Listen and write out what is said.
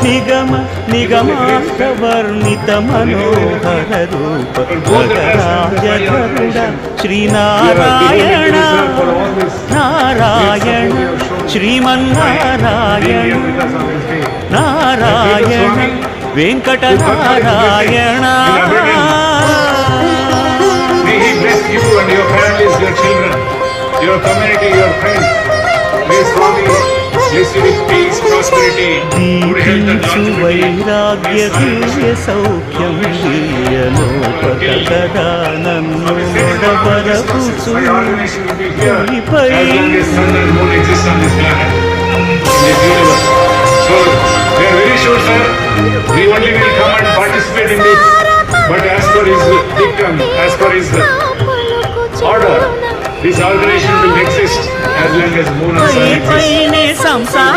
నిగమ నిగమాంతవర్ణిత Manohara Roopa గగరాజధరుడ Sri Narayana Narayana Srimannarayana Narayana Venkatanarayana. May He bless you and your families, your children, your community, your friends. May Swami bless you with peace, prosperity, good health and దీపించు వైరాగ్య దివ్య సౌఖ్యం దివ్యలోపకదా నన్ను నొడబరపుచు భూమిపై. as long as sun and moon exist on this planet, in this universe. So, we are very sure, sir, we only will come and participate in this, but as per His dictum, as per His order, this organization will exist as long as moon and sun exist. పైనే సంసార